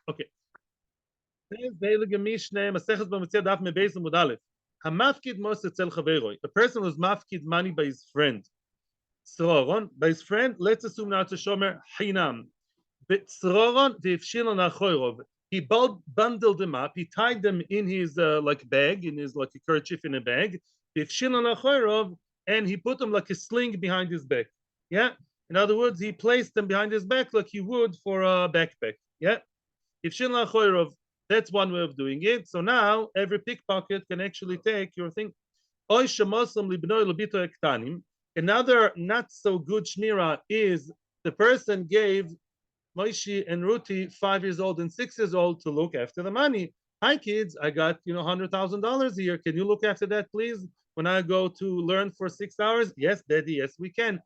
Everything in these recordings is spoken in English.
Okay. A person was mafkid money by his friend. So by his friend, let's assume now to shomer hinam. He bundled them up. He tied them in his like bag, in his like a kerchief in a bag. And he put them like a sling behind his back. Yeah. In other words, he placed them behind his back like he would for a backpack. Yeah. That's one way of doing it. So now every pickpocket can actually take your thing. Another not so good shmira is the person gave Moshe and Ruti 5 years old and 6 years old to look after the money. Hi kids, I got $100,000 a year. Can you look after that, please? When I go to learn for 6 hours? Yes, Daddy. Yes, we can.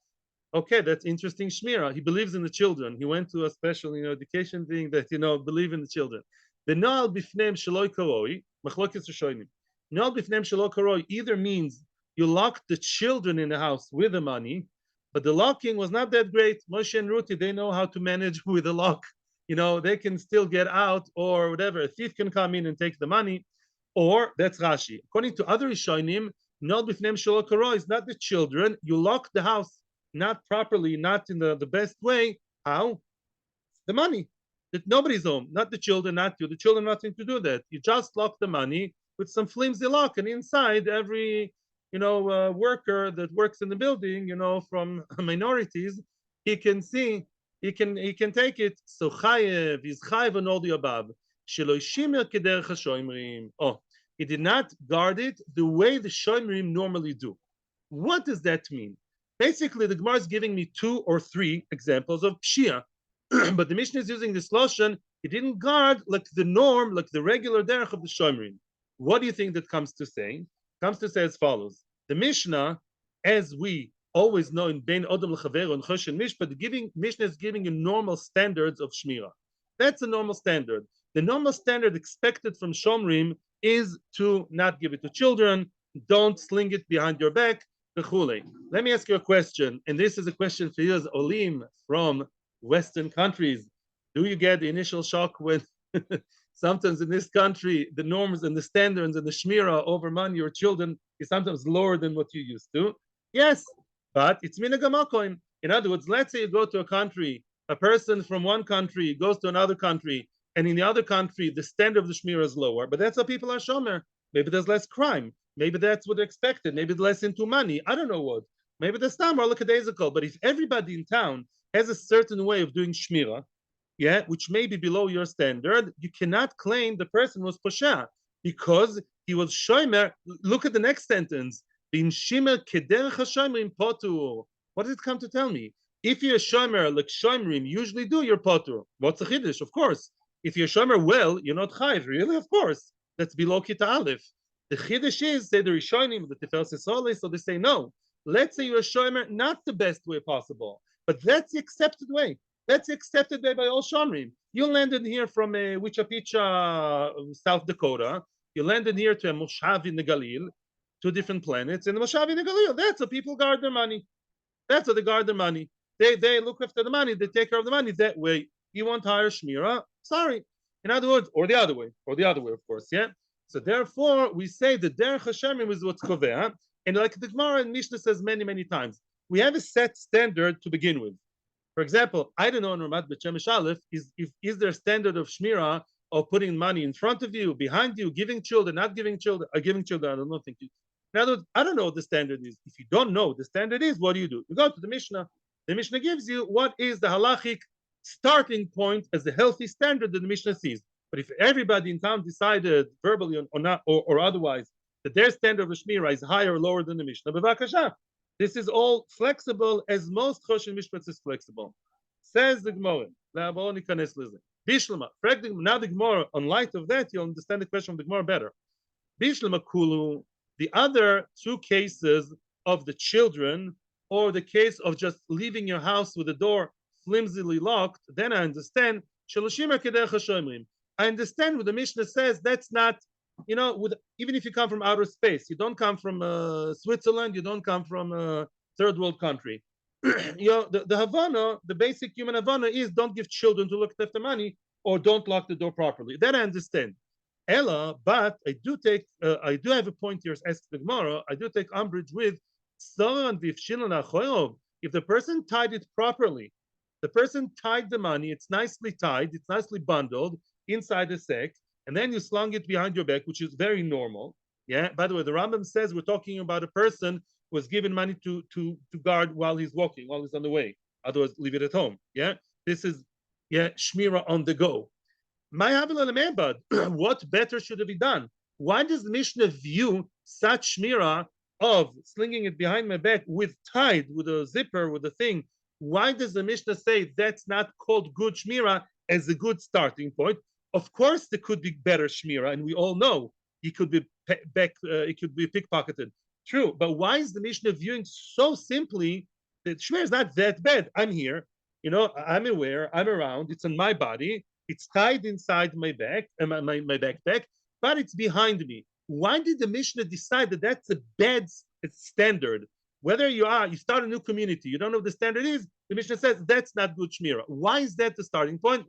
Okay, that's interesting shmira. He believes in the children. He went to a special education thing that believe in the children. The noal bifneim shaloi karoi machlokes rishonim. Noal bifneim shaloi karoi either means you locked the children in the house with the money, but the locking was not that great. Moshe and Ruti, they know how to manage with the lock. They can still get out or whatever. A thief can come in and take the money, or that's Rashi. According to other Rishonim, noal bifneim shaloi karoi is not the children. You lock the house not properly, not in the best way. How? The money. That nobody's home, not the children, not you. The children nothing to do that. You just lock the money with some flimsy lock, and inside every worker that works in the building, from minorities, he can see, he can take it. So chayev is chayev and all the above. Oh, he did not guard it the way the shoymrim normally do. What does that mean? Basically, the Gemara is giving me 2 or 3 examples of pshia, but the Mishnah is using this loshon. He didn't guard like the norm, like the regular derech of the shomrim. What do you think that comes to say? It comes to say as follows: the Mishnah, as we always know in Bein Odom L'Chavero and Choshen Mishpat, the Mishnah is giving you normal standards of shmira. That's a normal standard. The normal standard expected from shomrim is to not give it to children, don't sling it behind your back. Let me ask you a question, and this is a question for you as Olim from Western countries. Do you get the initial shock when sometimes in this country the norms and the standards and the shmira over money or children is sometimes lower than what you used to? Yes, but it's minhag hamakom. In other words, let's say you go to a country, a person from one country goes to another country, and in the other country the standard of the shmira is lower, but that's how people are shomer. Maybe there's less crime. Maybe that's what they expected. Maybe less into money. I don't know what. Maybe the stam are lackadaisical. But if everybody in town has a certain way of doing shmira, which may be below your standard, you cannot claim the person was posha because he was shomer. Look at the next sentence. Bin shimer kederech hashomerim potur. What does it come to tell me? If you're a shomer like shomerim usually do, you're potur. What's the chiddush? Of course. If you're shomer well, you're not chayiv. Really? Of course. That's below kita aleph. The chiddush is say the Rishonim, the Tiferet Solis, so they say no. Let's say you're a shomer, not the best way possible, but that's the accepted way. That's the accepted way by all shomrim. You landed here from Wichita, South Dakota. You landed here to a moshav in the Galil, 2 different planets. And the moshav in the Galil, that's how people guard their money. That's how they guard their money. They look after the money. They take care of the money that way. You want higher shmira? Sorry. In other words, or the other way, of course. Yeah. So therefore, we say the derech Hashemim is what's kovea, and like the Gemara and Mishnah says many, many times, we have a set standard to begin with. For example, I don't know in Ramat Bet Shemesh Aleph, is there a standard of shmira of putting money in front of you, behind you, giving children, not giving children, giving children? I don't know. In other words, I don't know what the standard is. If you don't know what the standard is, what do? You go to the Mishnah. The Mishnah gives you what is the halachic starting point as a healthy standard that the Mishnah sees. But if everybody in town decided verbally or not or otherwise that their standard of shmira is higher or lower than the Mishnah, bevakasha, this is all flexible as most Choshen Mishpat is flexible. Says the Gemara. Now the Gemara, on light of that, you'll understand the question of the Gemara better. Bishlama kulu, the other 2 cases of the children, or the case of just leaving your house with the door flimsily locked, then I understand. I understand what the Mishnah says. That's not, even if you come from outer space, you don't come from Switzerland, you don't come from a 3rd world country. The Havana, the basic human Havana is don't give children to look after money. or don't lock the door properly. That I understand. Ella, but I do have a point here, as the Gemara, I do take umbrage with if the person tied it properly, the person tied the money, it's nicely tied, it's nicely bundled inside the sack, and then you slung it behind your back, which is very normal. Yeah. By the way, the Rambam says we're talking about a person who was given money to guard while he's walking, while he's on the way. Otherwise, leave it at home. Yeah. This is shmira on the go. What better should have been done? Why does the Mishnah view such shmira of slinging it behind my back with tied, with a zipper, with a thing? Why does the Mishnah say that's not called good shmira as a good starting point? Of course, there could be better shmira, and we all know it could be it could be pickpocketed. True, but why is the Mishnah viewing so simply that shmira is not that bad? I'm here, I'm aware, I'm around, it's on my body. It's tied inside my back, my backpack, but it's behind me. Why did the Mishnah decide that that's a bad standard? Whether you start a new community, you don't know what the standard is, the Mishnah says that's not good shmira. Why is that the starting point?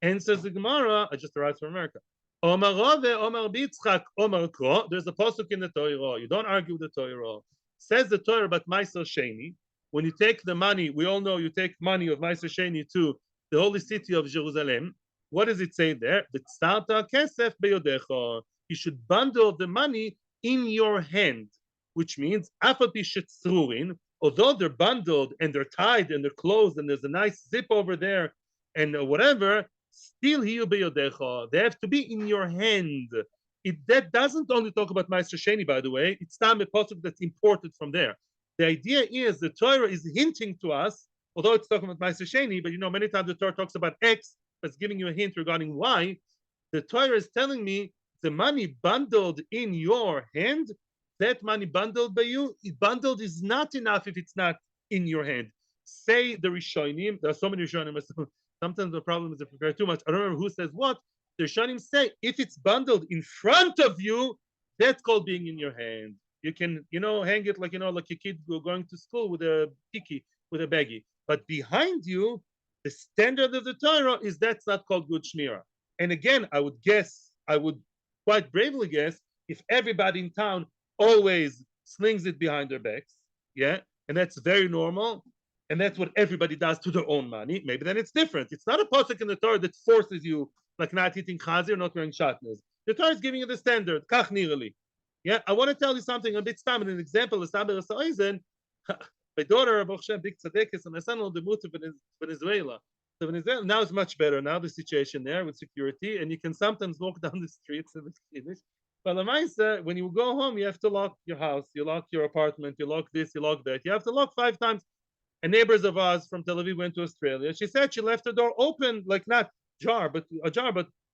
Answers the Gemara. I just arrived from America. There's a pasuk in the Torah. You don't argue with the Torah. Says the Torah about Meiser Sheni. When you take the money, we all know you take money of Meiser Sheni to the holy city of Jerusalem. What does it say there? You should bundle the money in your hand, which means although they're bundled and they're tied and they're closed and there's a nice zip over there and whatever, still they have to be in your hand. That doesn't only talk about Meiser Sheni, by the way. It's not a pasuk that's imported from there. The idea is the Torah is hinting to us, although it's talking about Meiser Sheni, but many times the Torah talks about X, that's giving you a hint regarding Y. The Torah is telling me the money bundled in your hand, that money bundled by you, bundled is not enough if it's not in your hand. Say the Rishonim, there are so many Rishonim, sometimes the problem is to prepare too much. I don't remember who says what. The Rishonim say if it's bundled in front of you, that's called being in your hand. You can, hang it like a kid going to school with a piki, with a baggie. But behind you, the standard of the Torah is that's not called good shmira. And again, I would quite bravely guess, if everybody in town always slings it behind their backs, and that's very normal, and that's what everybody does to their own money, maybe then it's different. It's not a pasuk in the Torah that forces you, like not eating chazi or not wearing shatnez. The Torah is giving you the standard, kach nirali. I want to tell you something a bit stam, an example is my daughter, big tzadekis, and my son the move to Venezuela. So Venezuela now is much better. Now the situation there with security, and you can sometimes walk down the streets of English. But when you go home, you have to lock your house, you lock your apartment, you lock this, you lock that. You have to lock 5 times. And neighbors of ours from Tel Aviv went to Australia. She said she left the door open, like not ajar, but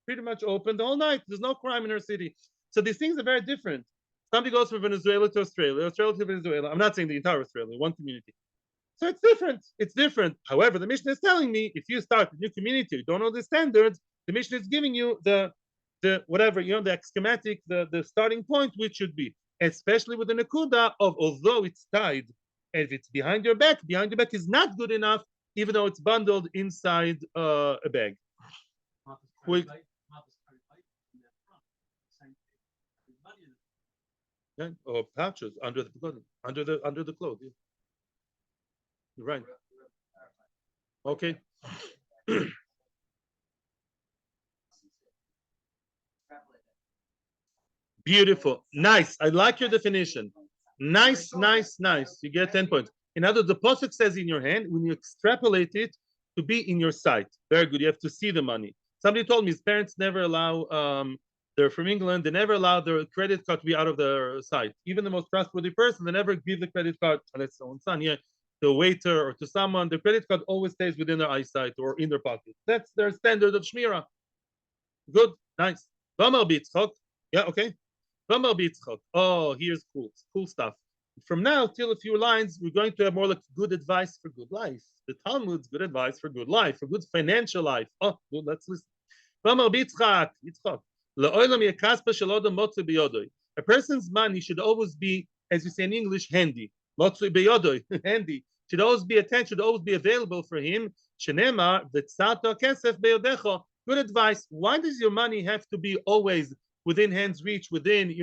pretty much open the whole night. There's no crime in her city. So these things are very different. Somebody goes from Venezuela to Australia, Australia to Venezuela. I'm not saying the entire Australia, one community. So it's different. It's different. However, the Mishnah is telling me if you start a new community, you don't know the standards, the Mishnah is giving you the whatever, the schematic, the starting point, which should be, especially with the Nakuda of although it's tied, and if it's behind your back is not good enough, even though it's bundled inside a bag. Quick. Or pouches under the clothing, under the clothes. Yeah. You're right. Okay. Beautiful. Nice. I like your definition. Nice. You get 10 points. In other words, the pasuk says in your hand, when you extrapolate it to be in your sight. Very good. You have to see the money. Somebody told me his parents never allow they're from England. They never allow their credit card to be out of their sight. Even the most trustworthy person, they never give the credit card, unless it's own son, to a waiter or to someone. The credit card always stays within their eyesight or in their pocket. That's their standard of shmira. Good, nice. Yeah, okay. Oh, here's cool stuff. From now till a few lines, we're going to have more like good advice for good life. The Talmud's good advice for good life, for good financial life. Oh, good, let's listen. A person's money should always be, as we say in English, handy. Handy. should always be attention, should always be available for him. Shenema v'tzato kesef beyodecho. Good advice. Why does your money have to be always within hand's reach, within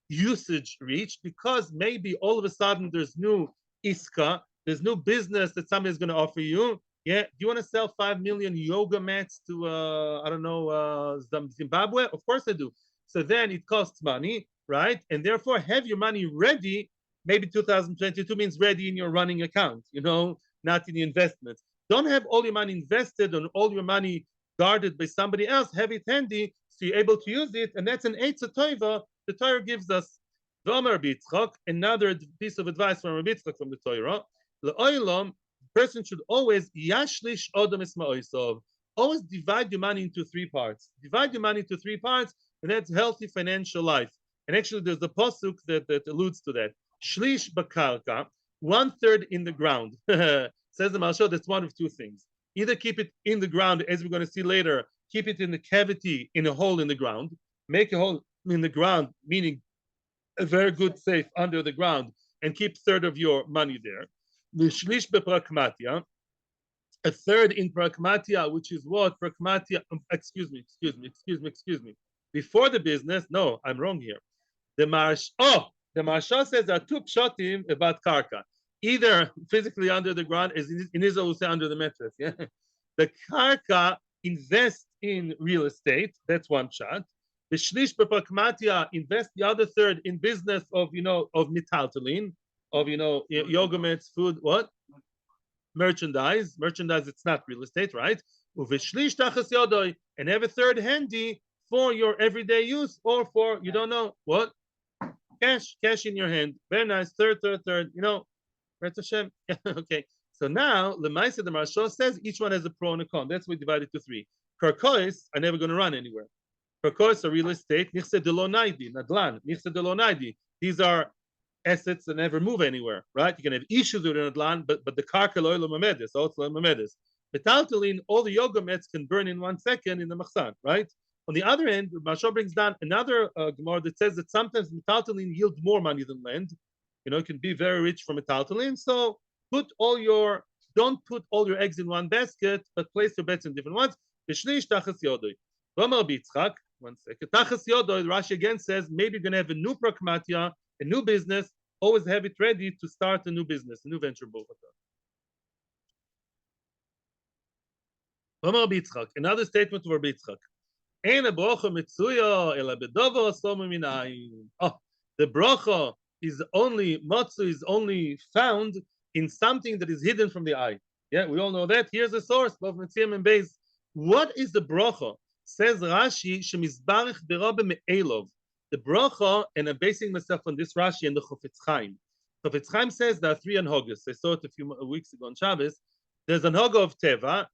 usage reach? Because maybe all of a sudden there's new iska, there's new business that somebody's going to offer you. Yeah, do you want to sell 5 million yoga mats to I don't know Zimbabwe? Of course I do. So then it costs money, right? And therefore have your money ready. Maybe 2022 means ready in your running account, not in the investments. Don't have all your money invested and all your money guarded by somebody else. Have it handy so you're able to use it. And that's an Eitz Toiva the Torah gives us. V'omer Bitzchak, another piece of advice from Rabbi Yitzchak from the Torah. Le'olam, person should always yashlish odom isma'oisov. Always divide your money into three parts. Divide your money into three parts, and that's healthy financial life. And actually, there's a pasuk that alludes to that. Shlish bakarka, 1/3 in the ground. Says the Maharsha, that's one of two things. Either keep it in the ground, as we're going to see later, keep it in the cavity, in a hole in the ground. Make a hole in the ground, meaning a very good safe under the ground, and keep 1/3 of your money there. Shlish beprakmatia, a 1/3 in pragmatia, which is what? Pragmatia, excuse me. Before the business, no, I'm wrong here. The Maharsha says there are two pshatim about karka. Either physically under the ground, as in Israel we say under the mattress. Yeah, the karka invest in real estate. That's one pshat. The shlish b'pragmatia invest the other 1/3 in business of metaltalin, of yoga mats, food, what? Merchandise. It's not real estate, right? Uveshlish tachas yodoy, and have a 1/3 handy for your everyday use or for you don't know what. Cash in your hand. Very nice. Third. Hashem. Okay. So now, Lemaisa the Maharsha says each one has a pro and a con. That's why we divide it to three. Karkois are never going to run anywhere. Karkois are real estate. Nichse de lo naidi, nadlan. Nichse de lo naidi. These are assets that never move anywhere, right? You can have issues with nadlan, but the karka lo mamedes, also mamedes. Metaltalin, all the yoga mats can burn in 1 second in the machsan, right? On the other end, Maharsha brings down another Gemara that says that sometimes metaltalin yield more money than land. It can be very rich from metaltalin. So don't put all your eggs in one basket, but place your bets in different ones. B'shlish tachas yodoy. V'amar Bitzchak, 1 second. Tachas yodoy, Rashi again says, maybe you're going to have a new pragmatia, a new business. Always have it ready to start a new business, a new venture. V'amar Bitzchak, another statement of Rabbi Yitzchak. The bracha is only found in something that is hidden from the eye. Yeah, we all know that. Here's a source of Metzia and Beis. What is the bracha? Says Rashi, Shemizbarich derabe me'elov. The bracha, and I'm basing myself on this Rashi and the Chofetz Chaim. Chofetz Chaim says there are 3 anhogas. I saw it a few weeks ago on Shabbos. There's anhoga of teva,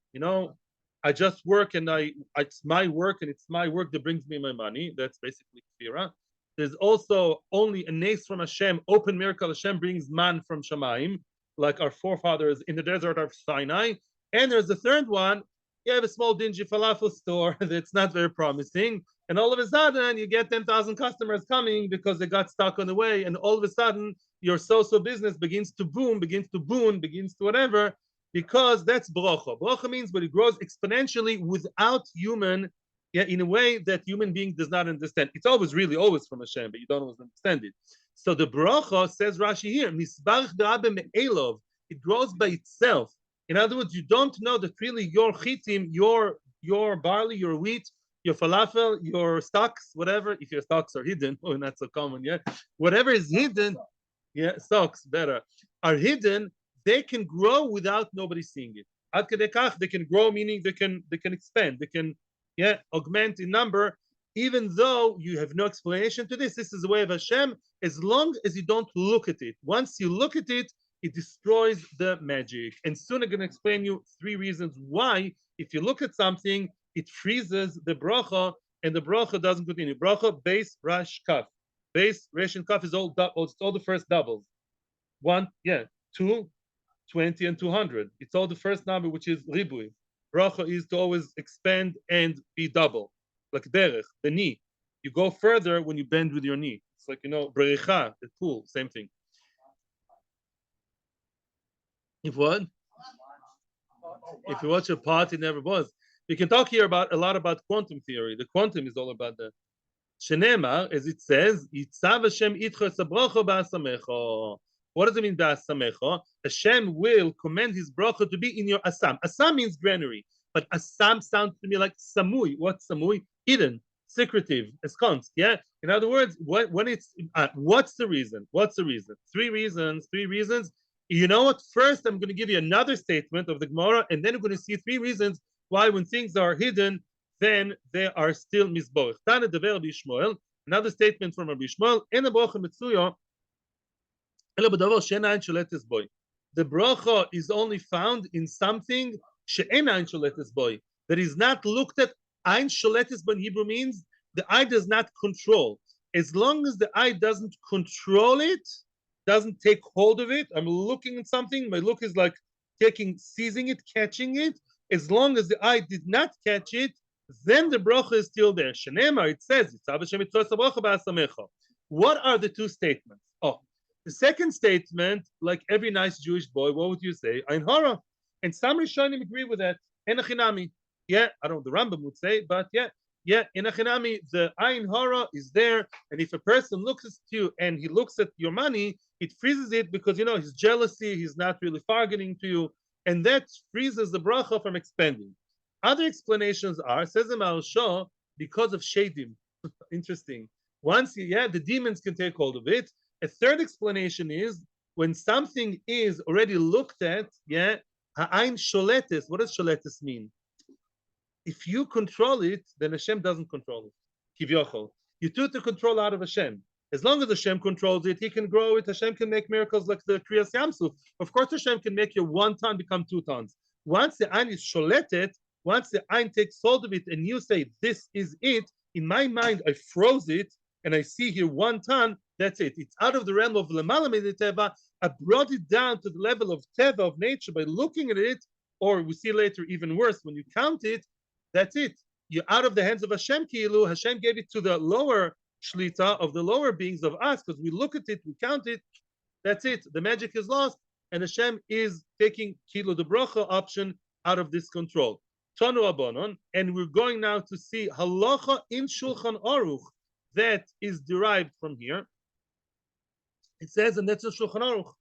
I just work and it's my work and it's my work that brings me my money. That's basically kfira. There's also only a nes from Hashem, open miracle. Hashem brings man from Shemaim, like our forefathers in the desert of Sinai. And there's the third one. You have a small dingy falafel store that's not very promising. And all of a sudden you get 10,000 customers coming because they got stuck on the way. And all of a sudden your so-so business begins to boom, begins to whatever. Because that's bracha. Bracha means when it grows exponentially without human, in a way that human being does not understand. It's always from Hashem, but you don't always understand it. So the bracha, says Rashi here, misbarich derabe me'elov. It grows by itself. In other words, you don't know that really your chitim, your barley, your wheat, your falafel, your stocks, whatever, if your stocks are hidden, not so common yet, whatever is hidden, stocks better, are hidden, they can grow without nobody seeing it. Ad kedei kach, they can grow, meaning they can expand, they can augment in number, even though you have no explanation to this. This is the way of Hashem, as long as you don't look at it. Once you look at it, it destroys the magic. And soon I'm going to explain you 3 reasons why, if you look at something, it freezes the bracha, and the bracha doesn't continue. Bracha, base, rash, kaf. Base, resh, and kaf is all doubles. It's all the first doubles. 1, 2, 20 and 200. It's all the first number, which is ribui. Bracha is to always expand and be double. Like derech, the knee. You go further when you bend with your knee. It's like, beracha, the pool, same thing. If what? If you watch a part, it never was. We can talk here about a lot about quantum theory. The quantum is all about that. Shenema, as it says, Yitzav Hashem itcho sabrocho ba'asamecho. What does it mean ba'asamecho? Hashem will command his bracha to be in your asam. Asam means granary, but asam sounds to me like samui. What's samui? Hidden, secretive, ensconced. Yeah. In other words, when it's what's the reason? What's the reason? Three reasons. Three reasons. You know what? First, I'm going to give you another statement of the Gemara, and then we're going to see three reasons why, when things are hidden, then they are still misborech. Tana dever Rabbi Shmuel. Another statement from Rabbi Shmuel. En bracha Metzia ela b'davar she'en ein sholetes boy. The bracha is only found in something she'en ein sholetes boy, that is not looked at. Ein sholetes boy in Hebrew means the eye does not control. As long as the eye doesn't control it, doesn't take hold of it. I'm looking at something. My look is like seizing it, catching it. As long as the eye did not catch it, then the bracha is still there. Shenema, it says, what are the two statements? Oh, the second statement, like every nice Jewish boy, what would you say? Ein hara. And some Rishonim agree with that. Enachinami. Yeah, I don't know what the Rambam would say, but yeah, enachinami, the ein hara is there. And if a person looks at you and he looks at your money, it freezes it because, his jealousy, he's not really bargaining to you. And that freezes the bracha from expanding. Other explanations are, says the Maharsha, because of shadim. Interesting. Once, the demons can take hold of it. A third explanation is when something is already looked at, ha'ain sholetes. What does sholetes mean? If you control it, then Hashem doesn't control it. Kivyochol. You took the control out of Hashem. As long as Hashem controls it, He can grow it. Hashem can make miracles like the Kriyas Yamsuf. Of course, Hashem can make your 1 ton become 2 tons. Once the ain is sholetet, once the ain takes hold of it, and you say, "This is it," in my mind, I froze it, and I see here 1 ton. That's it. It's out of the realm of lemala teva. I brought it down to the level of teva, of nature, by looking at it. Or we see later, even worse, when you count it. That's it. You're out of the hands of Hashem. Kilu. Hashem gave it to the lower shlita of the lower beings of us, because we look at it, we count it. That's it. The magic is lost, and Hashem is taking kilu the bracha option out of this control. Tanu Abanon, and we're going now to see halacha in Shulchan Aruch that is derived from here. It says, and that's a Shulchan Aruch.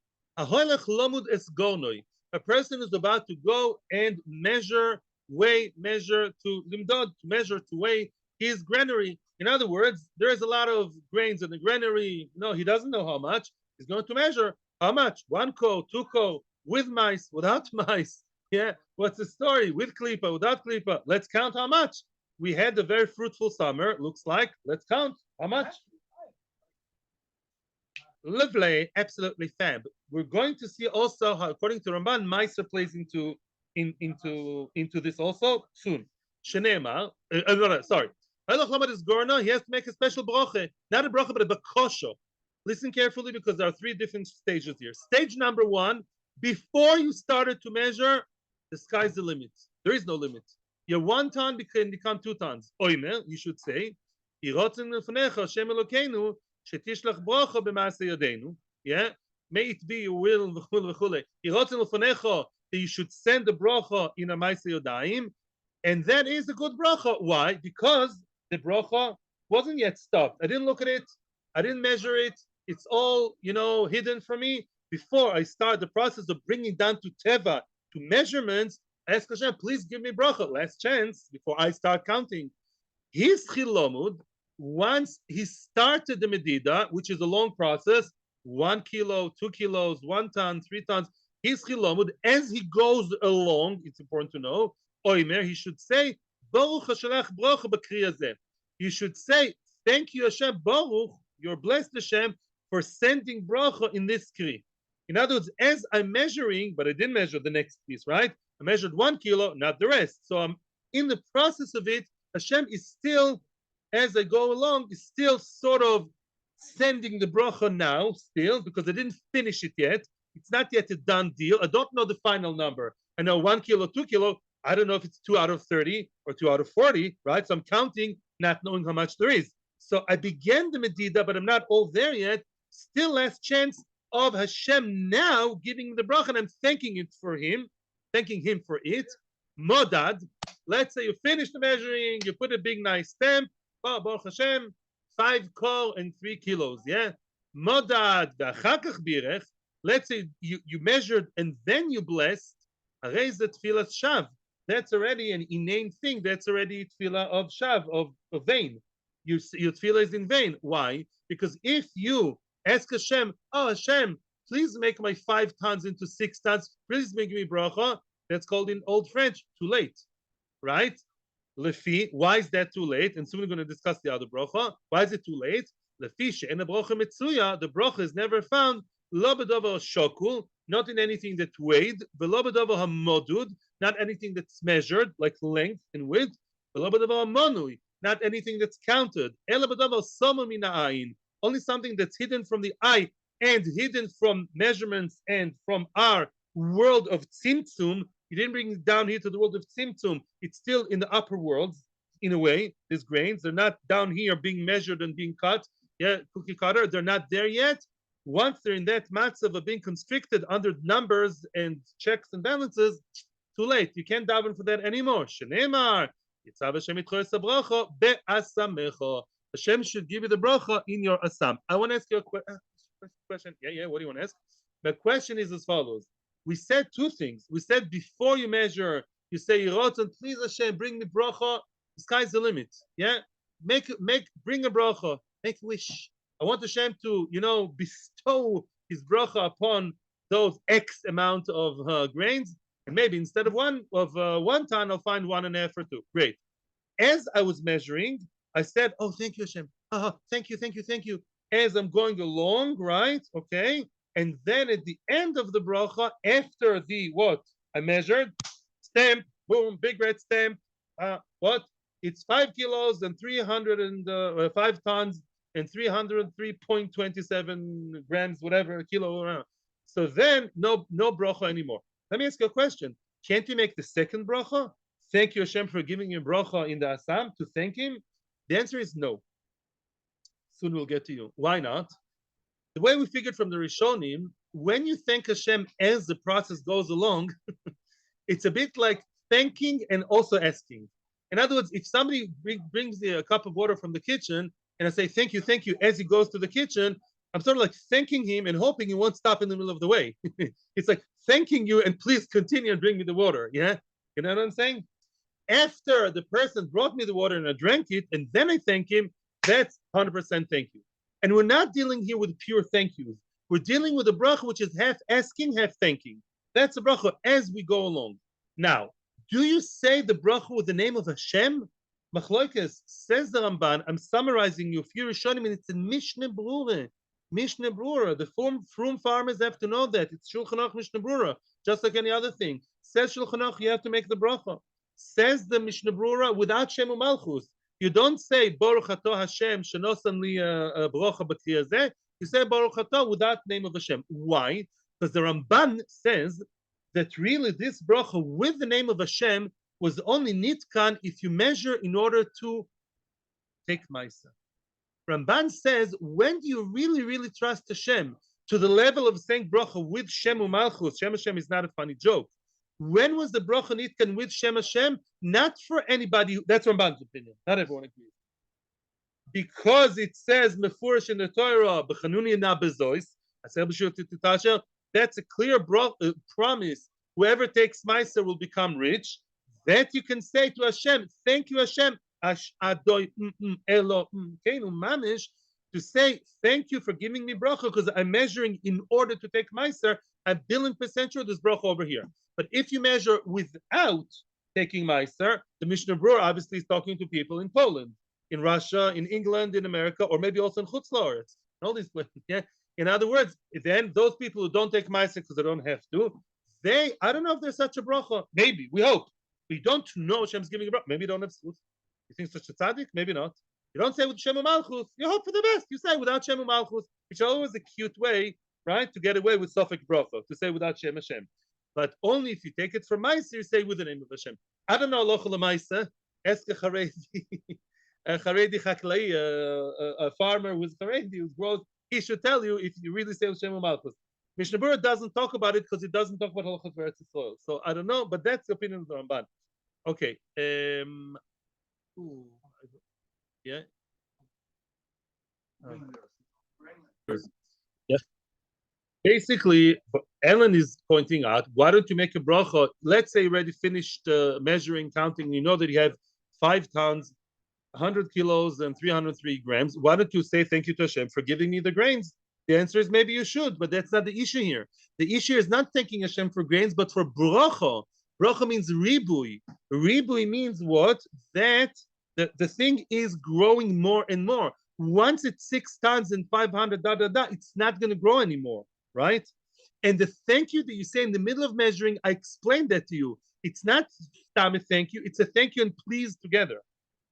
A person is about to go and measure to weigh his granary. In other words, there is a lot of grains in the granary. No, he doesn't know how much. He's going to measure how much. 1 ko, 2 ko, with mice, without mice. Yeah, what's the story? With klipa, without klipa. Let's count how much. We had a very fruitful summer. Looks like. Let's count how much. Lovely, absolutely fab. We're going to see also how, according to Ramban, mice plays into this also soon. Shenema, sorry. He has to make a special bracha, not a bracha, but a bakosho. Listen carefully, because there are 3 different stages here. Stage number 1, before you started to measure, the sky's the limit. There is no limit. Your 1 ton can become 2 tons. Oimer, you should say, yeah, may it be your will, that you should send the bracha in a ma'aseh yodayim, and that is a good bracha. Why? Because the bracha wasn't yet stopped. I didn't look at it. I didn't measure it. It's all, hidden from me. Before I start the process of bringing down to teva, to measurements, I ask Hashem, please give me bracha, last chance, before I start counting. His chilomud, once he started the medida, which is a long process, 1 kilo, 2 kilos, 1 ton, 3 tons, his chilomud, as he goes along, it's important to know, Oimer, he should say, Baruch Hashalach bracha b'kri hazeh. You should say, thank you Hashem, Baruch, you're blessed Hashem, for sending bracha in this kri. In other words, as I'm measuring, but I didn't measure the next piece, right? I measured 1 kilo, not the rest. So I'm in the process of it. Hashem is still, as I go along, is still sort of sending the bracha now, still, because I didn't finish it yet. It's not yet a done deal. I don't know the final number. I know 1 kilo, 2 kilo. I don't know if it's 2 out of 30 or 2 out of 40, right? So I'm counting, not knowing how much there is. So I began the medida, but I'm not all there yet. Still last chance. of Hashem now giving the bracha, and I'm thanking him for it. Modad. Let's say you finish the measuring, you put a big nice stamp. Oh, Baruch Hashem, 5 kol and 3 kilos. Yeah. Modad v'achakach birech. Let's say you measured and then you blessed. Arei ze tefillas shav. That's already an inane thing. That's already tefillah of shav, of vain. Your tefillah is in vain. Why? Because if you ask Hashem, oh Hashem, please make my 5 tons into 6 tons. Please make me bracha. That's called in Old French, too late, right? Lefi, why is that too late? And soon we're going to discuss the other bracha. Why is it too late? Lefi she'ena bracha Metzia, the bracha is never found. Lo b'davar shokul, not in anything that weighed. V'lo b'davar hamodud, not anything that's measured, like length and width. V'lo b'davar hamonui, not anything that's counted. Ela b'davar sama min ha'ayin, only something that's hidden from the eye and hidden from measurements and from our world of tzimtzum. You didn't bring it down here to the world of tzimtzum. It's still in the upper worlds, in a way. These grains, they're not down here being measured and being cut. Yeah, cookie cutter, they're not there yet. Once they're in that matzav of being constricted under numbers and checks and balances, too late. You can't daven for that anymore. Shenemar, Yitzav Hashem itchoyes habracha be'asamecha. Hashem should give you the bracha in your asam. I want to ask you a question. Yeah, what do you want to ask? The question is as follows. We said 2 things. We said before you measure, you say, Yerotzen, please Hashem, bring me bracha. The sky's the limit. Yeah? Bring a bracha. Make a wish. I want Hashem to, bestow his bracha upon those X amount of grains. And maybe instead of 1 ton, I'll find 1.5 or 2. Great. As I was measuring, I said, oh, thank you, Hashem. Thank you. As I'm going along, right? Okay. And then at the end of the bracha, after the what? I measured, stamp, boom, big red stamp. What? It's 5 kilos and 5 tons and 303.27 grams, whatever, a kilo. So then, no bracha anymore. Let me ask you a question. Can't you make the second bracha? Thank you, Hashem, for giving you bracha in the Assam to thank him? The answer is no. Soon we'll get to you. Why not? The way we figured from the Rishonim, when you thank Hashem as the process goes along, it's a bit like thanking and also asking. In other words, if somebody brings me a cup of water from the kitchen and I say, thank you, as he goes to the kitchen, I'm sort of like thanking him and hoping he won't stop in the middle of the way. It's like thanking you and please continue and bring me the water. Yeah? You know what I'm saying? After the person brought me the water and I drank it and then I thank him, that's 100% thank you. And we're not dealing here with pure thank yous. We're dealing with a bracha which is half asking, half thanking. That's a bracha as we go along. Now, do you say the bracha with the name of Hashem? Machloikes, says the Ramban, I'm summarizing you, if you're Rishonim, and it's in Mishnah Brura. Mishnah Brura. The frum farmers have to know that. It's Shulchan Aruch Mishnah Brura, just like any other thing. Says Shulchan Aruch, you have to make the bracha. Says the Mishnah Brura, without Shem U'Malchus. You don't say Baruch Atah Hashem shenosan li bracha b'kri hazeh. You say Baruch Atah without name of Hashem. Why? Because the Ramban says that really this bracha with the name of Hashem was only nitkan if you measure in order to take Maisa. Ramban says, when do you really trust Hashem to the level of saying bracha with Shem U'Malchus? Shem Hashem is not a funny joke. When was the bracha nitkan with Shem Hashem? Not for anybody. That's Ramban's opinion. Not everyone agrees. Because it says mefurish in the Torah, b'chanuni na bezois. That's a clear promise. Whoever takes Meiser will become rich. That you can say to Hashem, thank you, Hashem. To say thank you for giving me bracha because I'm measuring in order to take Meiser. I'm billion percent sure there's bracha over here. But if you measure without taking Meiser, the Mishnah Brura obviously is talking to people in Poland, in Russia, in England, in America, or maybe also in Chutz La'aretz. All these places. Yeah. In other words, then those people who don't take Meiser because they don't have to, I don't know if there's such a bracha. Maybe, we hope. We don't know Hashem's giving a bracha. Maybe you don't have schus. You think such a tzaddik? Maybe not. You don't say with Shem U'Malchus. You hope for the best. You say without Shem U'Malchus, which is always a cute way, right, to get away with Sofek bracha, to say without Shem Hashem. But only if you take it from Meiser, you say with the name of Hashem. I don't know halacha l'Meiser. Ask a Haredi chaklai, a farmer who's Haredi, who grows he should tell you if you really say Hashem Malchus. Mishnah Berurah doesn't talk about it because it doesn't talk about halachas Eretz Yisrael. So I don't know, but that's the opinion of the Ramban. Okay. Ooh, yeah. Yeah. Basically, Ellen is pointing out, why don't you make a bracha? Let's say you already finished measuring, counting. You know that you have 5 tons, 100 kilos, and 303 grams. Why don't you say thank you to Hashem for giving me the grains? The answer is maybe you should, but that's not the issue here. The issue is not thanking Hashem for grains, but for bracha. Bracha means ribui. Ribui means what? That the thing is growing more and more. Once it's 6 tons and 500, it's not going to grow anymore, right? And the thank you that you say in the middle of measuring, I explained that to you. It's not a thank you, it's a thank you and please together.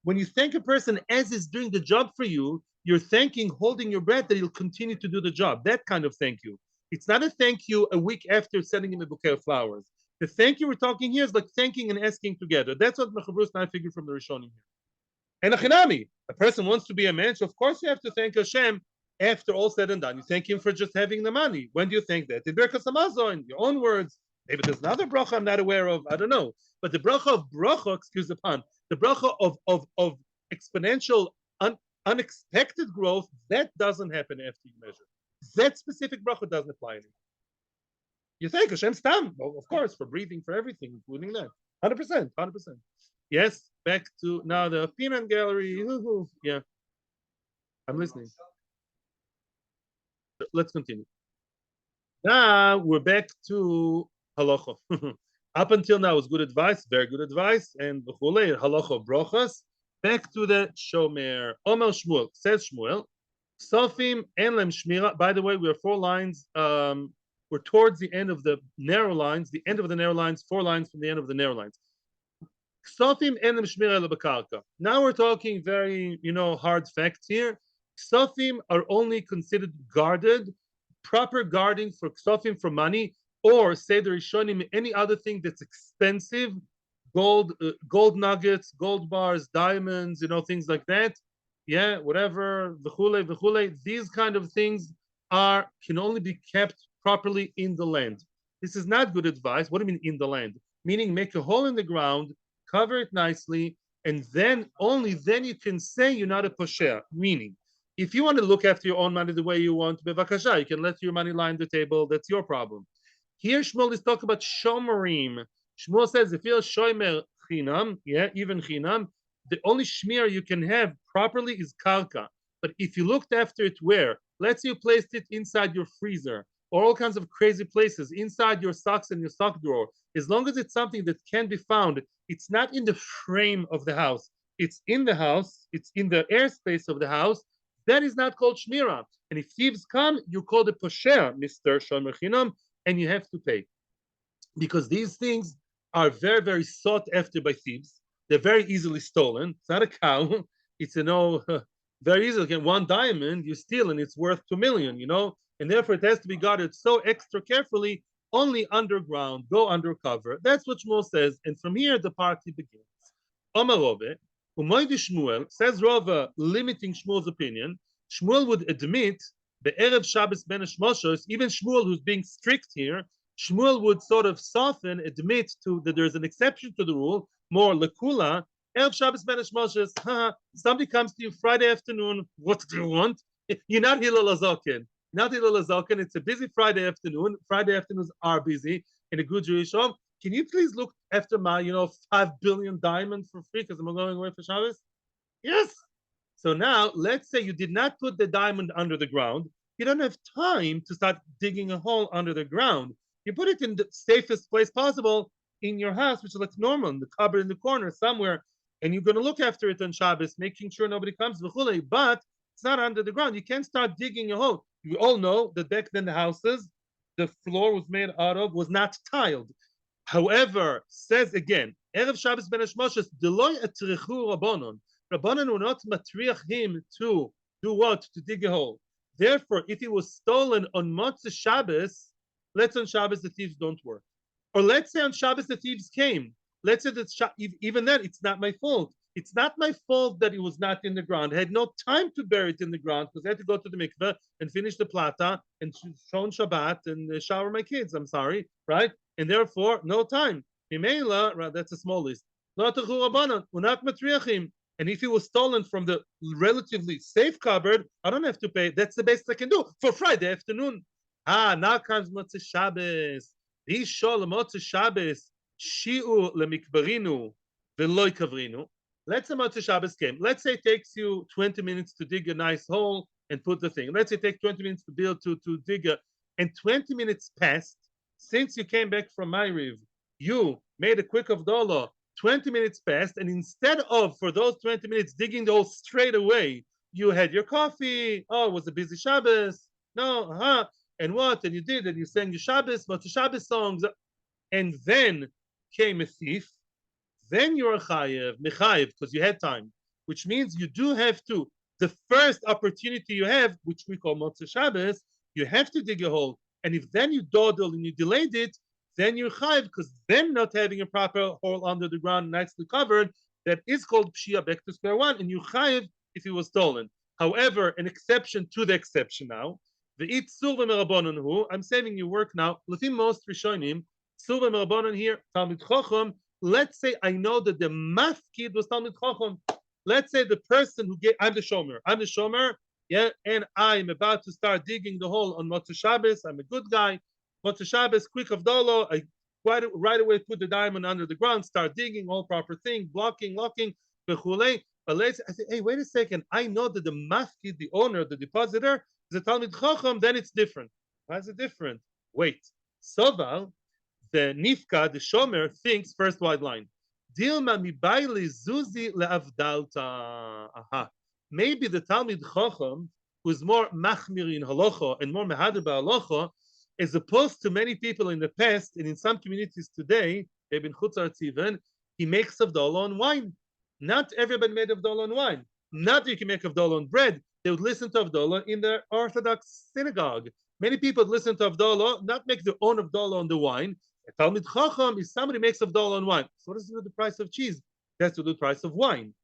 When you thank a person as is doing the job for you, you're thanking, holding your breath that he'll continue to do the job. That kind of thank you. It's not a thank you a week after sending him a bouquet of flowers. The thank you we're talking here is like thanking and asking together. That's what Mechabrus and I figured from the Rishonim here. And a chinami, a person wants to be a mensch, of course you have to thank Hashem after all said and done. You thank him for just having the money. When do you thank that? In Birkas Hamazon, your own words. Maybe there's another bracha I'm not aware of. I don't know. But the bracha of bracha, excuse the pun, the bracha of exponential, unexpected growth, that doesn't happen after you measure. That specific bracha doesn't apply anymore. You thank Hashem stam, of course, for breathing, for everything, including that. 100%, 100%. Yes, back to now the peanut gallery. Yeah, I'm listening. Let's continue. Now we're back to halacha. Up until now was good advice, very good advice, and halacha brochas. Back to the shomer. Omer Shmuel says Shmuel. Sofim en lem shmira. By the way, we are 4 lines. We're towards the end of the narrow lines. The end of the narrow lines. 4 lines from the end of the narrow lines. Sofim en lem shmira lebekarka. Now we're talking very, hard facts here. Ksofim are only considered guarded, proper guarding for ksofim for money, or say the Rishonim, any other thing that's expensive, gold nuggets, gold bars, diamonds, things like that. Yeah, whatever, v'chule, v'chule. These kind of things can only be kept properly in the land. This is not good advice. What do you mean in the land? Meaning make a hole in the ground, cover it nicely, and then only then you can say you're not a posher. Meaning, if you want to look after your own money the way you want, bevakasha, you can let your money lie on the table. That's your problem. Here, Shmuel is talking about shomerim. Shmuel says if you're shomer chinam, even chinam, the only shmir you can have properly is karka. But if you looked after it where? Let's say you placed it inside your freezer or all kinds of crazy places, inside your socks and your sock drawer. As long as it's something that can be found, it's not in the frame of the house. It's in the house. It's in the airspace of the house. That is not called shmira. And if thieves come, you call the posher, Mr. Shomer Chinam, and you have to pay. Because these things are very, very sought after by thieves. They're very easily stolen. It's not a cow. It's, very easily. Again, 1 diamond, you steal and it's worth 2 million, and therefore it has to be guarded so extra carefully, only underground, go undercover. That's what Shmuel says. And from here, the party begins. Omar Rove, Umoidi Shmuel, says Rava, limiting Shmuel's opinion, Shmuel would admit the Erev Shabbos Ben Hashmoshos, even Shmuel who's being strict here, Shmuel would sort of soften, admit to that there's an exception to the rule, more lekula, Erev Shabbos Ben Hashmoshos, somebody comes to you Friday afternoon, what do you want? You're not Hillel Azokin. Not Hillel Azokin, it's a busy Friday afternoon. Friday afternoons are busy in a good Jewish home. Can you please look after my, 5 billion diamonds for free because I'm going away for Shabbos? Yes. So now, let's say you did not put the diamond under the ground. You don't have time to start digging a hole under the ground. You put it in the safest place possible in your house, which is like normal, in the cupboard in the corner somewhere, and you're going to look after it on Shabbos, making sure nobody comes, but it's not under the ground. You can't start digging a hole. You all know that back then the houses, the floor was made out of, was not tiled. However, says again, Erev Shabbos Ben Hashmoshos, Deloy etrichu Rabbanon. Rabbanon will not matriach him to do what? To dig a hole. Therefore, if it was stolen on Motzei Shabbos, let's say on Shabbos the thieves don't work. Or let's say on Shabbos the thieves came. Let's say that even then it's not my fault. It's not my fault that it was not in the ground. I had no time to bury it in the ground because I had to go to the mikveh and finish the plata and shon Shabbat and shower my kids. I'm sorry, right? And therefore, no time. Right, that's a small list. And if it was stolen from the relatively safe cupboard, I don't have to pay. That's the best I can do for Friday afternoon. Now comes Motzei Shabbos. Rishol Motzei Shabbos. Shi'u lemikbarinu veloy kavrinu. Let's say Motzei Shabbos came. Let's say it takes you 20 minutes to dig a nice hole and put the thing. Let's say it takes 20 minutes to build to dig a, and 20 minutes passed since you came back from Ma'ariv. You made a quick of dollar. 20 minutes passed, and instead of for those 20 minutes digging the hole straight away, you had your coffee. Oh, it was a busy Shabbos. No, and what? And you did, and you sang your Shabbos, but the Shabbos songs, and then came a thief. Then you're chayev, mechayev, because you had time, which means you do have to. The first opportunity you have, which we call Motzei Shabbos, you have to dig a hole, and if then you dawdle and you delayed it, then you're chayiv, because then not having a proper hole under the ground nicely covered, that is called pshia, back to square one, and you chayiv if it was stolen. However, an exception to the exception now, the it sulva merabonon hu, I'm saving you work now, lefim most rishonim, sulva merabonon here, Talmid Chacham, let's say I know that the mafkid was Talmid Chacham. Let's say the person who gave, I'm the shomer, yeah, and I'm about to start digging the hole on Motzei Shabbos, I'm a good guy, Motzei Shabbos, quick of dollar, I right away put the diamond under the ground, start digging, all proper thing, blocking, locking, bechulei. But later I say, hey, wait a second, I know that the mafkid, the owner, the depositor, is a Talmid Chacham, then it's different. Why is it different? Wait, Soval, the nifka, the shomer, thinks first wide line. Dilma mibayli zuzi leavdalta. Aha. Maybe the Talmid Chacham, who's more machmir in halacha and more mehader ba'halacha, as opposed to many people in the past and in some communities today, maybe in Chutzartz even, he makes Havdalah on wine. Not everybody made Havdalah on wine. Not that you can make Havdalah on bread. They would listen to Havdalah in their Orthodox synagogue. Many people would listen to Havdalah, not make their own Havdalah on the wine. A Talmid Chacham is somebody makes Havdalah on wine. So what does it do with the price of cheese? That's to do with the price of wine.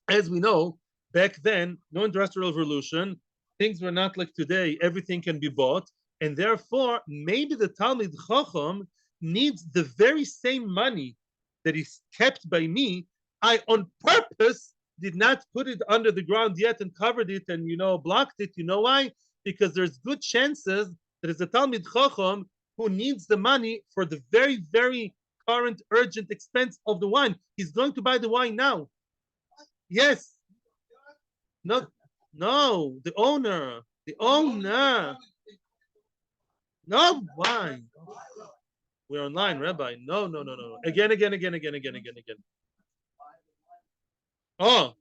As we know, back then, no industrial revolution, things were not like today, everything can be bought. And therefore, maybe the Talmid Chacham needs the very same money that is kept by me. I, on purpose, did not put it under the ground yet and covered it and, blocked it. You know why? Because there's good chances that it's a Talmid Chacham who needs the money for the very, very current, urgent expense of the wine. He's going to buy the wine now. Yes. No, the owner. The owner. No, why? We're online, Rabbi. No. Again. Oh,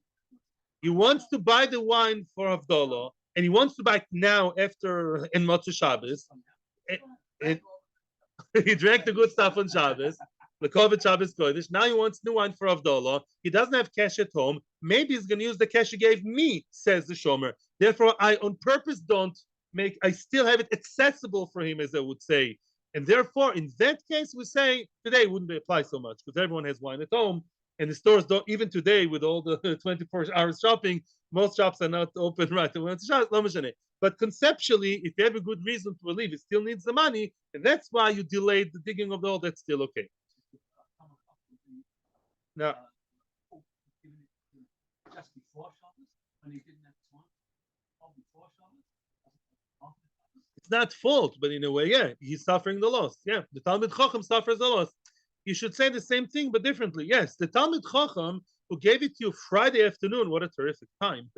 he wants to buy the wine for Havdalah, and he wants to buy it now after in Motzei Shabbos. And he drank the good stuff on Shabbos, the Kovet Shabbos Kodesh. Now he wants new wine for Havdalah. He doesn't have cash at home. Maybe he's going to use the cash he gave me, says the Shomer. Therefore, I on purpose don't I still have it accessible for him, as I would say. And therefore, in that case, we say today wouldn't apply so much because everyone has wine at home. And the stores don't, even today with all the 24 hours shopping, most shops are not open right away. But conceptually, if you have a good reason to believe it still needs the money, and that's why you delayed the digging of the hole, that's still okay. Now, just before Shabbos, when he didn't have time, before Shabbos, it's not fault, but in a way, yeah, he's suffering the loss. Yeah, the Talmid Chacham suffers the loss. You should say the same thing, but differently. Yes, the Talmid Chacham who gave it to you Friday afternoon, what a terrific time,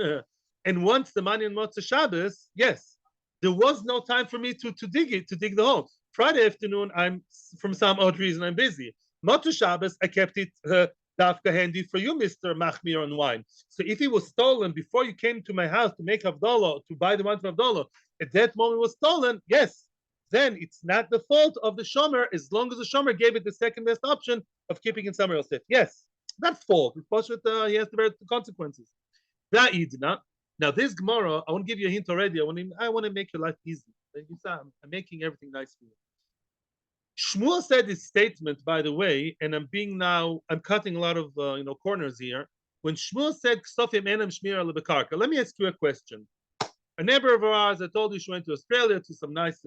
and wants the money on Motzei Shabbos, yes, there was no time for me to dig the hole. Friday afternoon, I'm, from some odd reason, I'm busy. Motzei Shabbos, I kept it dafka handy for you, Mr. Machmir on wine. So if it was stolen before you came to my house to make Havdalah, to buy the wine for Havdalah, at that moment it was stolen, yes, then it's not the fault of the shomer as long as the shomer gave it the second best option of keeping it somewhere else. Yes, that's fault. He has to bear the consequences. Now this Gemara, I want to give you a hint already. I want to make your life easy. I'm making everything nice for you. Shmuel said this statement, by the way, and I'm cutting a lot of corners here. When Shmuel said Ksofim enam shmir ala bekarka, let me ask you a question. A neighbor of ours, I told you she went to Australia to some nice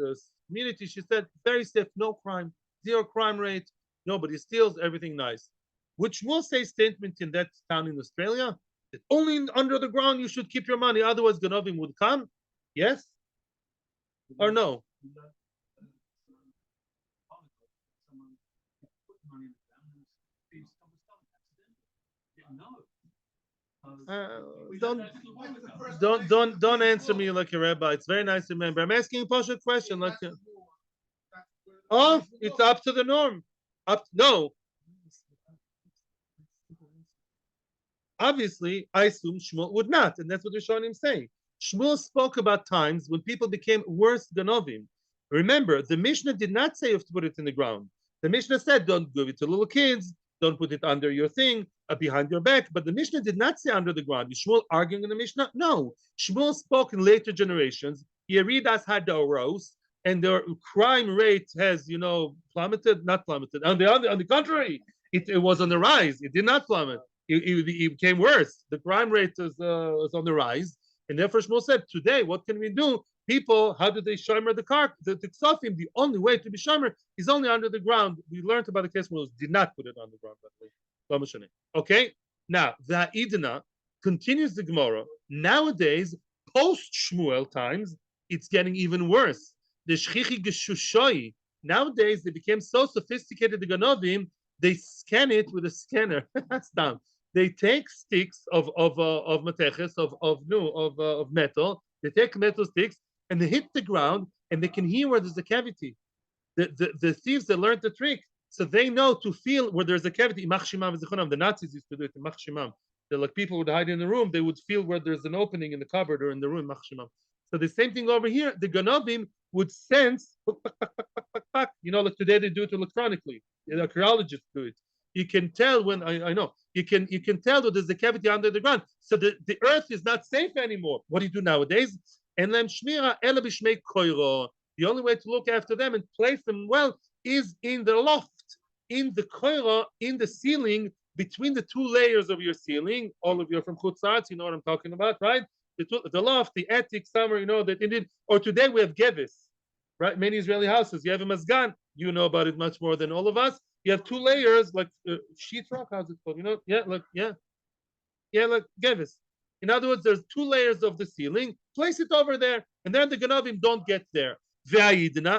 community. She said, very safe, no crime, zero crime rate, nobody steals, everything nice. Would Shmuel say statement in that town in Australia that only under the ground you should keep your money, otherwise Ganovim would come? Yes or no? Uh, don't don't answer me like a rabbi. It's very nice to remember. I'm asking a partial question. Like, oh, it's up to the norm. Up no. Obviously, I assume Shmuel would not, and that's what the Rishonim say. Shmuel spoke about times when people became worse than Ovim. Remember, the Mishnah did not say you have to put it in the ground. The Mishnah said, don't give it to little kids, don't put it under your thing, behind your back. But the Mishnah did not say under the ground. Is Shmuel arguing in the Mishnah? No. Shmuel spoke in later generations. Yeridas had the oros, and their crime rate has, plummeted, not plummeted. On the contrary, it was on the rise. It did not plummet. It became worse. The crime rate is on the rise. And therefore Shmuel said, today, what can we do? People, how do they shomer the car? The ksofim, the only way to be shomer is only under the ground. We learned about the case where did not put it on the ground. Okay? Now, the Idna continues the Gemara. Nowadays, post-Shmuel times, it's getting even worse. The Shchichi Geshushoi, nowadays they became so sophisticated, the Ganovim, they scan it with a scanner. That's dumb. They take sticks of mateches, of metal. They take metal sticks and they hit the ground and they can hear where there's a cavity. The thieves that learned the trick, so they know to feel where there's a cavity. The Nazis used to do it. They're like people would hide in the room. They would feel where there's an opening in the cupboard or in the room. So the same thing over here. The Ganobim would sense, like today they do it electronically. The archaeologists do it. You can tell when I know you can tell that there's a cavity under the ground. So the earth is not safe anymore. What do you do nowadays? And the only way to look after them and place them well is in the loft, in the koira, in the ceiling, between the two layers of your ceiling. All of you are from Chutzatz, you know what I'm talking about, right? The loft, the attic, somewhere, that Indian. Or today we have gevis, right? Many Israeli houses. You have a mazgan. You know about it much more than all of us. You have two layers, like sheetrock. How's it called? Like gevis. In other words, there's two layers of the ceiling. Place it over there, and then the Ganavim don't get there.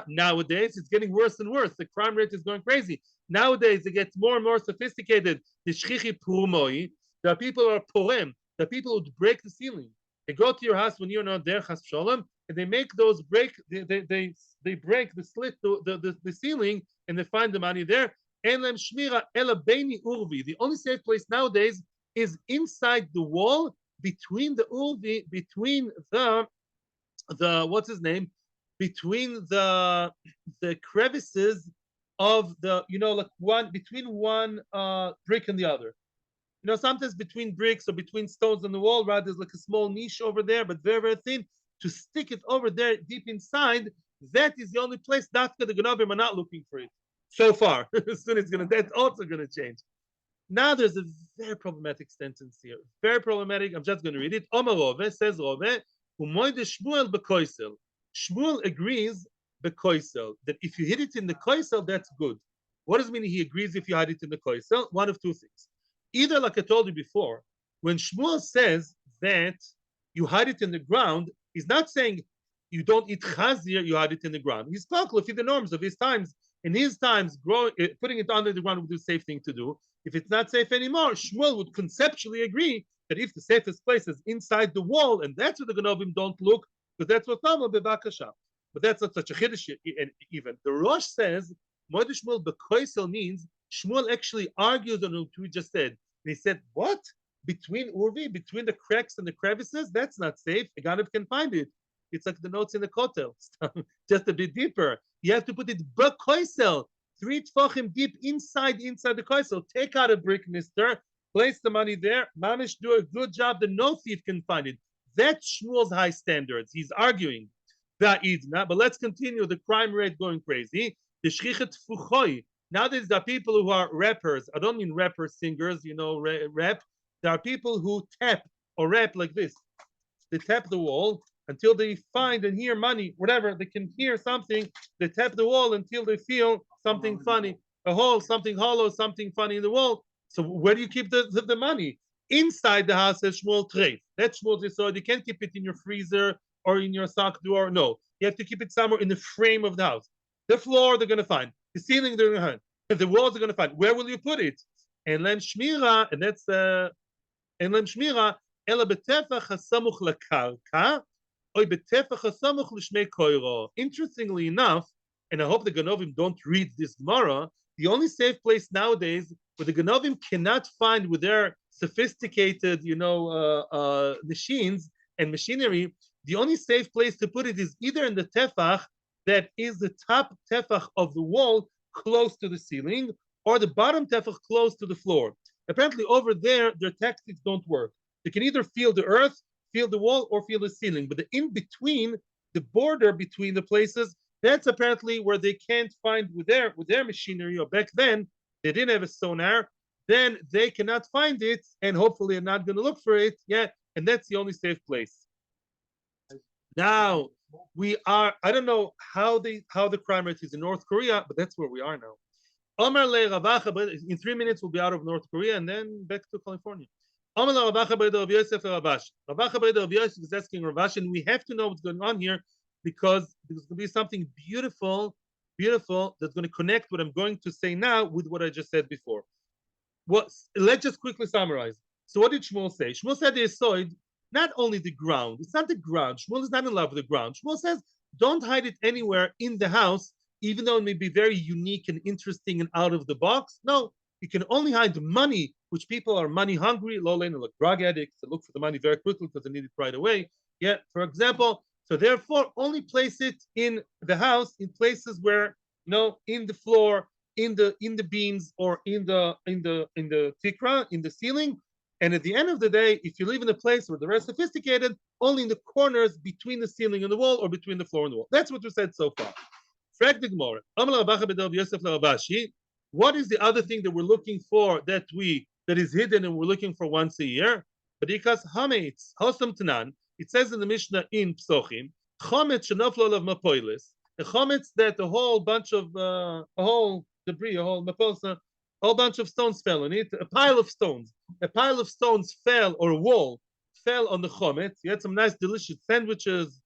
Nowadays, it's getting worse and worse. The crime rate is going crazy. Nowadays, it gets more and more sophisticated. The shchichi purumoi, the people are porem, the people who break the ceiling. They go to your house when you're not there, chas shalom, and they make those break. They break the slit, the ceiling, and they find the money there. Elem shmira ela beini urvi. The only safe place nowadays is inside the wall between the urvi, between the what's his name, between the crevices of the like one between one brick and the other. Sometimes between bricks or between stones on the wall, right? There's like a small niche over there, but very, very thin. To stick it over there deep inside, that is the only place. That's the Ganabim are not looking for it so far. Soon that's also gonna change. Now there's a very problematic sentence here. Very problematic. I'm just gonna read it. Omar Rove says Rove, Umoide Shmuel bekoisel. Shmuel agrees bekoisel that if you hit it in the koisel, that's good. What does it mean he agrees if you hide it in the koisel? One of two things. Either, like I told you before, when Shmuel says that you hide it in the ground, he's not saying you don't eat chazir, you hide it in the ground. He's talking with the norms of his times. In his times, putting it under the ground would be the safe thing to do. If it's not safe anymore, Shmuel would conceptually agree that if the safest place is inside the wall, and that's where the Ganobim don't look, because that's what Tamar bebakasha. But that's not such a chiddush even. The Rosh says, Moed Shmuel bekoisel means Shmuel actually argues on what we just said. And he said, what? Between Urvi, between the cracks and the crevices? That's not safe. A Ganav can find it. It's like the notes in the Kotel. Just a bit deeper. You have to put it bekoisel, 3 tfachim deep inside the koisel. Take out a brick, mister. Place the money there. Mamish do a good job that no thief can find it. That's Shmuel's high standards. He's arguing. But let's continue. The crime rate going crazy. The shchichet fuchoi. Nowadays, there are people who are rappers. I don't mean rapper singers, rap. There are people who tap or rap like this. They tap the wall until they find and hear money, whatever. They can hear something. They tap the wall until they feel something funny, a hole, something hollow, something funny in the wall. So where do you keep the money? Inside the house has Shmuel Treif. That's Shmuel so you can't keep it in your freezer or in your sock drawer. No, you have to keep it somewhere in the frame of the house. The floor they're going to find. The ceiling they're going to find. The walls they're going to find. Where will you put it? And lem shmira, and that's and lem shmira, ela betefach hasamuch lakarka, oy betefach hasamuch l'shmei koiro. Interestingly enough, and I hope the Ganovim don't read this Gemara, the only safe place nowadays where the Ganovim cannot find with their sophisticated, machines and machinery, the only safe place to put it is either in the tefach that is the top tefach of the wall close to the ceiling, or the bottom tefach close to the floor. Apparently over there, their tactics don't work. They can either feel the earth, feel the wall, or feel the ceiling. But the in-between, the border between the places, that's apparently where they can't find with their machinery, or back then, they didn't have a sonar, then they cannot find it, and hopefully are not going to look for it yet, and that's the only safe place. Now, I don't know how the crime rate is in North Korea, but that's where we are now. Omar le Ravacha, in 3 minutes we'll be out of North Korea and then back to California. Omar le Ravacha b'ydo Rav Yosef Ravash. Ravacha b'ydo Rav Yosef is asking Ravash, and we have to know what's going on here because there's going to be something beautiful that's going to connect what I'm going to say now with what I just said before. Let's just quickly summarize. So what did Shmuel say? Shmuel said the Yesod, not only the ground. It's not the ground. Shmuel is not in love with the ground. Shmuel says, don't hide it anywhere in the house, even though it may be very unique and interesting and out of the box. No, you can only hide money, which people are money hungry, like drug addicts, that look for the money very quickly because they need it right away. Yeah, for example. So therefore, only place it in the house in places where, in the floor, in the beams, or in the tikra, in the ceiling. And at the end of the day, if you live in a place where the rest sophisticated, only in the corners between the ceiling and the wall, or between the floor and the wall. That's what we said so far. What is the other thing that we're looking for that is hidden and we're looking for once a year? Because hametz hosam tanan. It says in the Mishnah in Psochim, chametz shenoflo olav mapoilis. A chametz that a whole bunch of a whole debris, a whole maposa, a whole bunch of stones fell on it. A pile of stones fell, or a wall fell on the chametz. You had some nice, delicious sandwiches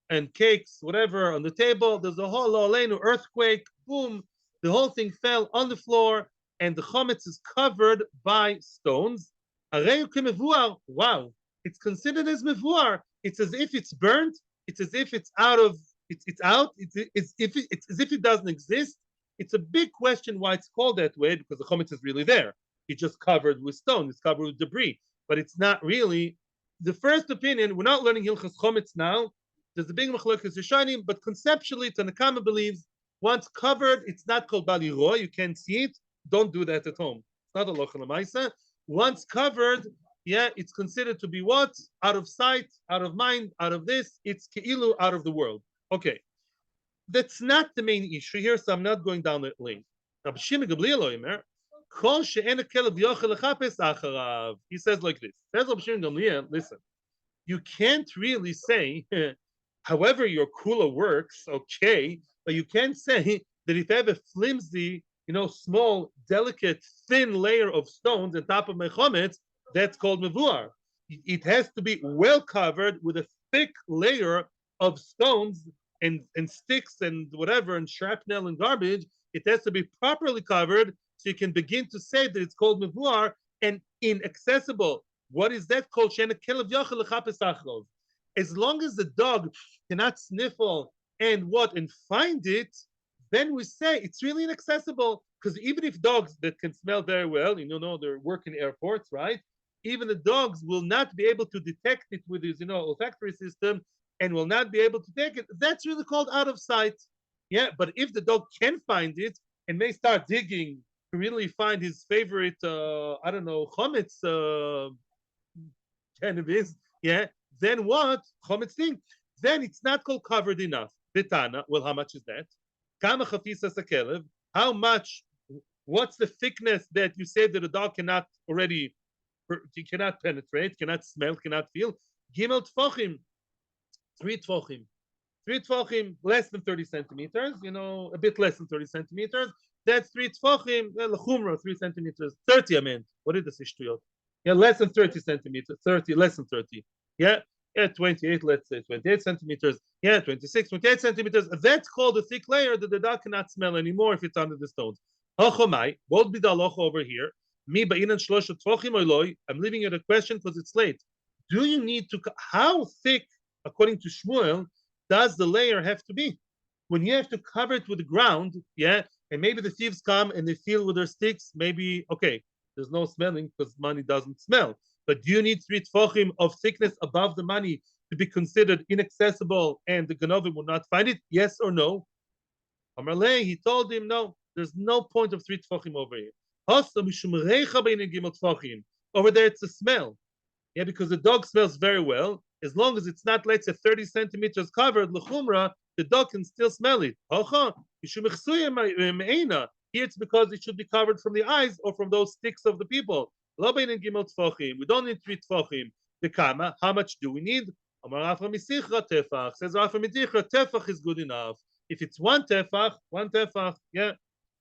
and cakes, whatever, on the table. There's a whole earthquake. Boom! The whole thing fell on the floor, and the chametz is covered by stones. Wow! It's considered as mevuar. It's as if it's burnt. It's as if it's out. It's as if it doesn't exist. It's a big question why it's called that way, because the chametz is really there. It's just covered with stone. It's covered with debris, but it's not really. The first opinion, we're not learning Hilchas Chometz now. There's a big machlokes Rishonim, but conceptually, Tanakama believes once covered, it's not called bali roa. You can't see it. Don't do that at home. It's not a lochel lemaisa. Once covered, it's considered to be what? Out of sight, out of mind, out of this. It's keilu, out of the world. Okay, that's not the main issue here, so I'm not going down that lane. He says like this. Listen, you can't really say, however your kula works, okay, but you can't say that if I have a flimsy, small, delicate, thin layer of stones on top of my chametz, that's called mevuar. It has to be well covered with a thick layer of stones and sticks and whatever, and shrapnel and garbage. It has to be properly covered so you can begin to say that it's called mevuar and inaccessible. What is that called? As long as the dog cannot sniffle and find it, then we say it's really inaccessible. Because even if dogs that can smell very well, they work in airports, right? Even the dogs will not be able to detect it with his, olfactory system, and will not be able to take it. That's really called out of sight. Yeah, but if the dog can find it and may start digging to really find his favorite, chametz cannabis, then what? Chametz thing. Then it's not called covered enough. Betana, well, how much is that? Kama chafisa sakelev. How much? What's the thickness that you say that a dog cannot already penetrate, cannot smell, cannot feel. Gimel tfachim, 3 tfachim. 3 tfachim, less than 30 centimeters, a bit less than 30 centimeters. That's 3 tfachim, l'chumra, 3 centimeters. 30, I meant. What did the shtuyot? Yeah, less than 30 centimeters. 30, less than 30. Yeah, 28, let's say 28 centimeters. Yeah, 26, 28 centimeters. That's called a thick layer that the dog cannot smell anymore if it's under the stones. Hachomai, what be the halacha over here? Me ba'inan shlosha tfachim oiloi. I'm leaving it a question because it's late. Do you need to, how thick, according to Shmuel, does the layer have to be? When you have to cover it with the ground, yeah, and maybe the thieves come and they feel with their sticks, maybe, okay, there's no smelling because money doesn't smell. But do you need 3 tfachim of thickness above the money to be considered inaccessible and the Ganovim will not find it? Yes or no? Amarle, he told him, no, there's no point of 3 tfachim over here. Over there, it's a smell. Yeah, because the dog smells very well. As long as it's not, let's say, 30 centimeters covered, l'chumra, the dog can still smell it. Here it's because it should be covered from the eyes or from those sticks of the people. We don't need 3 tfachim. The kama, how much do we need? Says Rafa Midichra, tefach is good enough. If it's one tefach, yeah,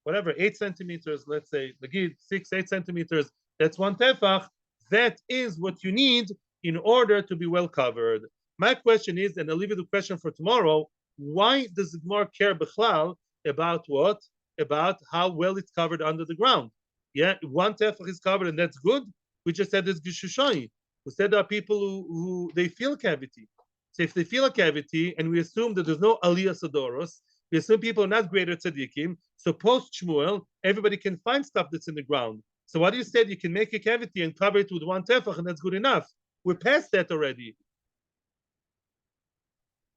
whatever, 8 centimeters, let's say, the 6, 8 centimeters, that's one tefach. That is what you need in order to be well covered. My question is, and I'll leave you the question for tomorrow, why does the Gemara care b'chlal about what? About how well it's covered under the ground. Yeah, one tefach is covered and that's good. We just said it's Gishushayi. We said there are people who they feel cavity. So if they feel a cavity and we assume that there's no aliyah sadoros, we assume people are not greater tzaddikim. So post Shmuel, everybody can find stuff that's in the ground. So what you said, you can make a cavity and cover it with one tefach and that's good enough. We're past that already.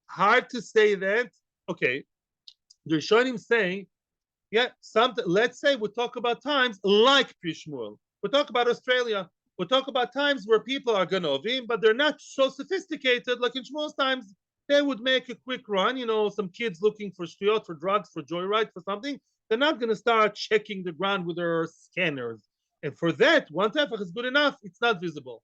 Hard to say that. Okay. The Rishonim say, yeah, let's say we talk about times like Prishmuel. We talk about Australia. We talk about times where people are ganovim, but they're not so sophisticated like in Shmuel's times. They would make a quick run, some kids looking for shtuyot, for drugs, for joyride, for something. They're not going to start checking the ground with their scanners. And for that, one tefach is good enough. It's not visible.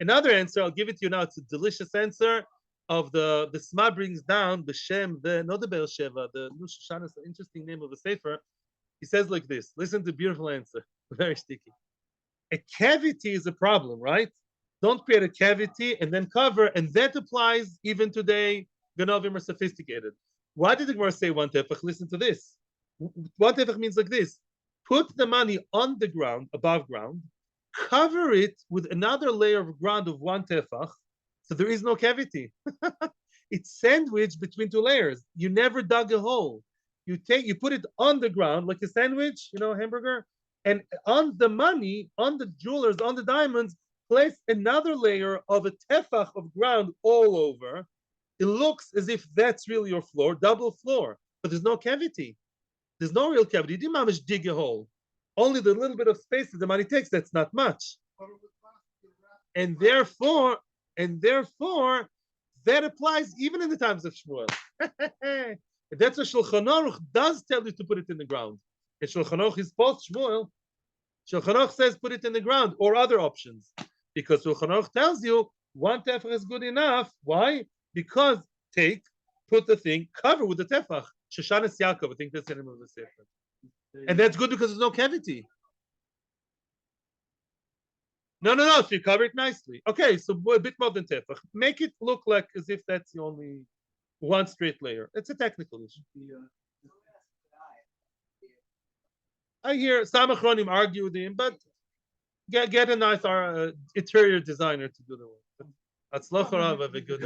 Another answer, I'll give it to you now. It's a delicious answer of the Sma brings down the Shem, not the Be'er Sheva, the Nushashan is an interesting name of a sefer. He says like this. Listen to the beautiful answer. Very sticky. A cavity is a problem, right? Don't create a cavity and then cover, and that applies even today. Ganovim are sophisticated. Why did the Gemara say one tefach? Listen to this. One tefach means like this. Put the money on the ground, above ground, cover it with another layer of ground of one tefach, so there is no cavity. It's sandwiched between 2 layers. You never dug a hole. You put it on the ground like a sandwich, hamburger, and on the money, on the jewelers, on the diamonds, place another layer of a tefach of ground all over. It looks as if that's really your floor, double floor, but there's no cavity. There's no real cavity. You didn't manage to dig a hole. Only the little bit of space that the money takes, that's not much. And therefore, that applies even in the times of Shmuel. That's what Shulchan Aruch does tell you to put it in the ground. And Shulchan Aruch is post Shmuel. Shulchan Aruch says put it in the ground or other options. Because Shulchan Aruch tells you one tefach is good enough. Why? Because put the thing, cover with the tefach. Shoshanas Yaakov, I think that's the name of the sefer. And that's good because there's no cavity. No. So you cover it nicely. Okay, so a bit more than tefach. Make it look like as if that's the only one straight layer. It's a technical issue. I hear some Achronim argue with him, but get a nice interior designer to do the work. That's Locharav of a good.